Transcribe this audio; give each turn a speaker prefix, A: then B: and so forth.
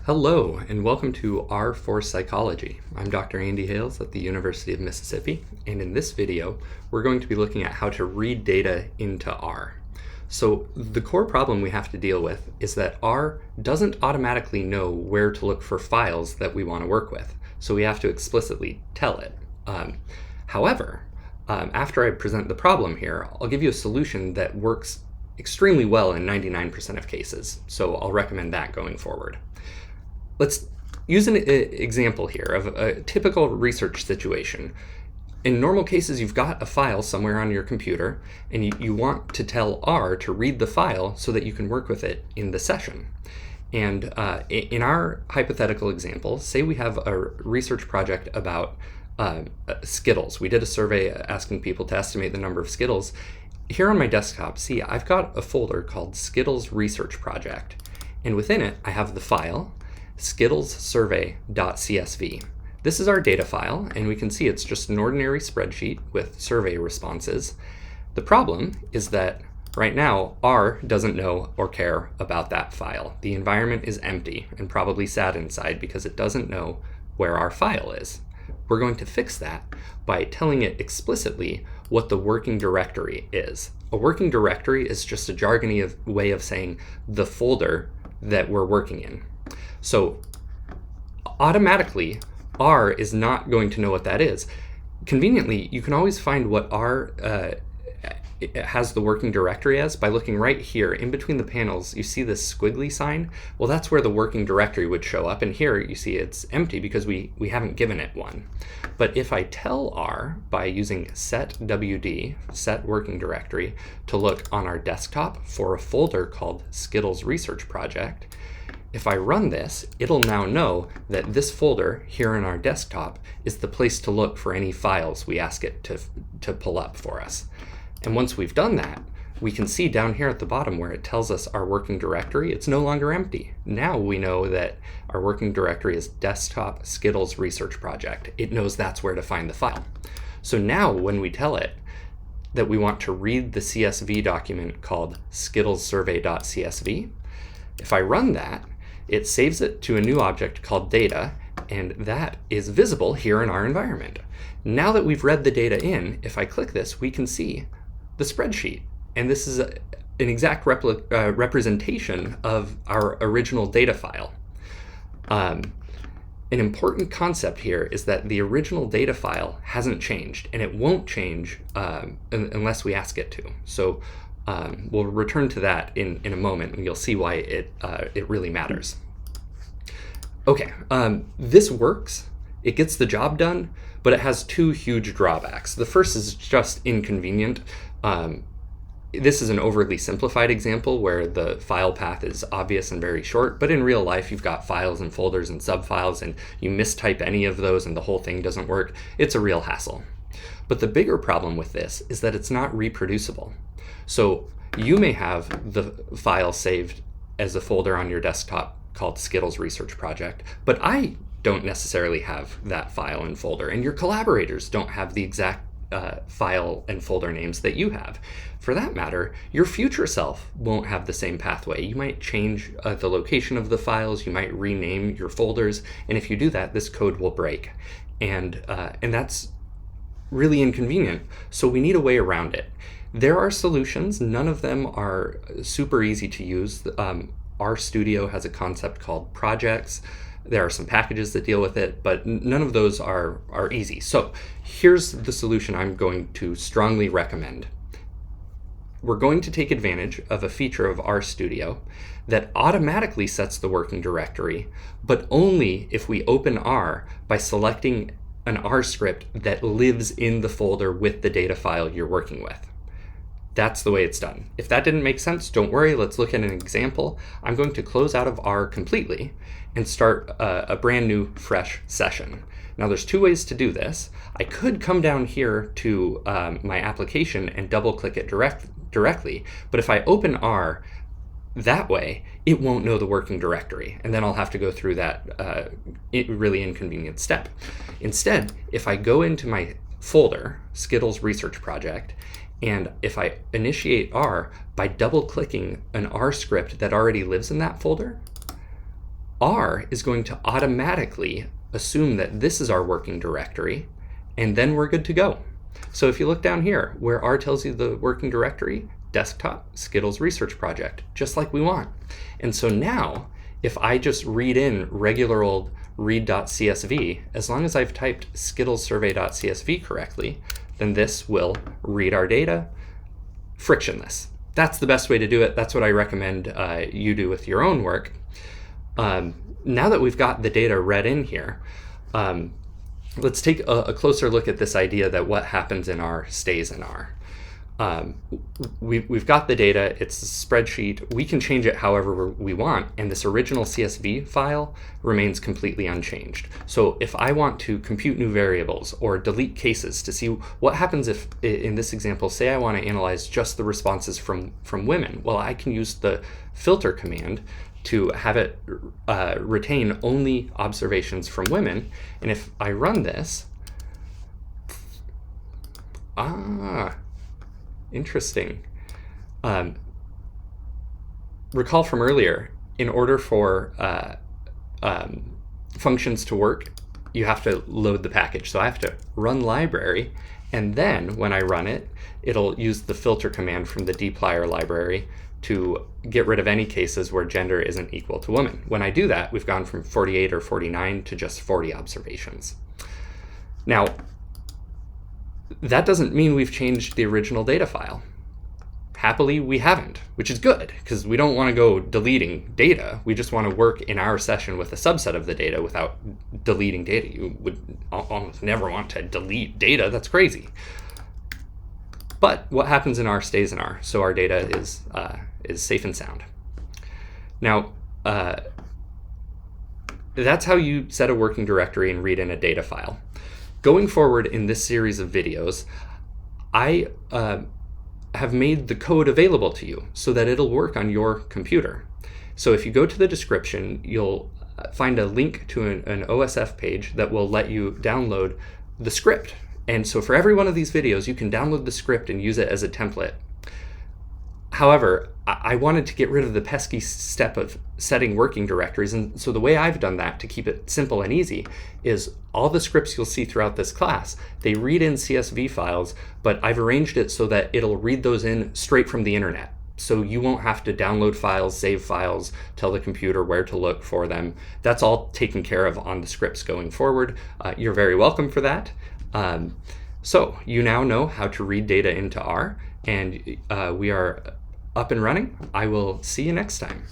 A: Hello, and welcome to R for Psychology. I'm Dr. Andy Hales at the University of Mississippi, and in this video, we're going to be looking at how to read data into R. So the core problem we have to deal with is that R doesn't automatically know where to look for files that we want to work with, so we have to explicitly tell it. However, after I present the problem here, I'll give you a solution that works extremely well in 99% of cases, so I'll recommend that going forward. Let's use an example here of a typical research situation. In normal cases, you've got a file somewhere on your computer, and you want to tell R to read the file so that you can work with it in the session. And in our hypothetical example, say we have a research project about Skittles. We did a survey asking people to estimate the number of Skittles. Here on my desktop, see, I've got a folder called Skittles Research Project. And within it, I have the file, skittlessurvey.csv. This is our data file, and we can see it's just an ordinary spreadsheet with survey responses. The problem is that right now, R doesn't know or care about that file. The environment is empty and probably sad inside because it doesn't know where our file is. We're going to fix that by telling it explicitly what the working directory is. A working directory is just a jargony way of saying the folder that we're working in. So automatically, R is not going to know what that is. Conveniently, you can always find what R has the working directory as by looking right here in between the panels. You see this squiggly sign? Well, that's where the working directory would show up. And here you see it's empty because we haven't given it one. But if I tell R by using setwd, set working directory, to look on our desktop for a folder called Skittles Research Project, if I run this, it'll now know that this folder here on our desktop is the place to look for any files we ask it to pull up for us. And once we've done that, we can see down here at the bottom where it tells us our working directory, it's no longer empty. Now we know that our working directory is desktop Skittles Research Project. It knows that's where to find the file. So now when we tell it that we want to read the CSV document called skittlessurvey.csv, if I run that, it saves it to a new object called data, and that is visible here in our environment. Now that we've read the data in, if I click this, we can see the spreadsheet. And this is an exact representation of our original data file. An important concept here is that the original data file hasn't changed, and it won't change unless we ask it to. So we'll return to that in a moment, and you'll see why it really matters. Okay, this works. It gets the job done, but it has two huge drawbacks. The first is just inconvenient. This is an overly simplified example where the file path is obvious and very short, but in real life, you've got files and folders and subfiles, and you mistype any of those and the whole thing doesn't work. It's a real hassle. But the bigger problem with this is that it's not reproducible. So you may have the file saved as a folder on your desktop called Skittles Research Project, but I don't necessarily have that file and folder, and your collaborators don't have the exact file and folder names that you have. For that matter, your future self won't have the same pathway. You might change the location of the files, you might rename your folders, and if you do that, this code will break. And that's really inconvenient, so we need a way around it. There are solutions. None of them are super easy to use. RStudio has a concept called projects. There are some packages that deal with it, but none of those are easy. So here's the solution I'm going to strongly recommend. We're going to take advantage of a feature of RStudio that automatically sets the working directory, but only if we open R by selecting an R script that lives in the folder with the data file you're working with. That's the way it's done. If that didn't make sense, don't worry, let's look at an example. I'm going to close out of R completely and start a brand new fresh session. Now there's two ways to do this. I could come down here to my application and double click it directly, but if I open R that way, it won't know the working directory, and then I'll have to go through that really inconvenient step. Instead, if I go into my folder, Skittles Research Project, and if I initiate R by double clicking an R script that already lives in that folder, R is going to automatically assume that this is our working directory, and then we're good to go. So if you look down here where R tells you the working directory, desktop, Skittles Research Project, just like we want. And so now, if I just read in regular old read.csv, as long as I've typed skittlessurvey.csv correctly, then this will read our data frictionless. That's the best way to do it. That's what I recommend you do with your own work. Now that we've got the data read in here, let's take a closer look at this idea that what happens in R stays in R. We've got the data, it's a spreadsheet, we can change it however we want, and this original CSV file remains completely unchanged. So if I want to compute new variables or delete cases to see what happens if, in this example, say I want to analyze just the responses from women, well, I can use the filter command to have it retain only observations from women, and if I run this, interesting. Recall from earlier, in order for functions to work, you have to load the package. So I have to run library, and then when I run it, it'll use the filter command from the dplyr library to get rid of any cases where gender isn't equal to woman. When I do that, we've gone from 48 or 49 to just 40 observations. Now, that doesn't mean we've changed the original data file. Happily, we haven't, which is good, because we don't want to go deleting data. We just want to work in our session with a subset of the data without deleting data. You would almost never want to delete data. That's crazy. But what happens in R stays in R, so our data is safe and sound. Now, that's how you set a working directory and read in a data file. Going forward in this series of videos, I have made the code available to you so that it'll work on your computer. So if you go to the description, you'll find a link to an OSF page that will let you download the script. And so for every one of these videos, you can download the script and use it as a template. However, I wanted to get rid of the pesky step of setting working directories, and so the way I've done that to keep it simple and easy is all the scripts you'll see throughout this class, they read in CSV files, but I've arranged it so that it'll read those in straight from the internet. So you won't have to download files, save files, tell the computer where to look for them. That's all taken care of on the scripts going forward. You're very welcome for that. So you now know how to read data into R, and we are up and running. I will see you next time.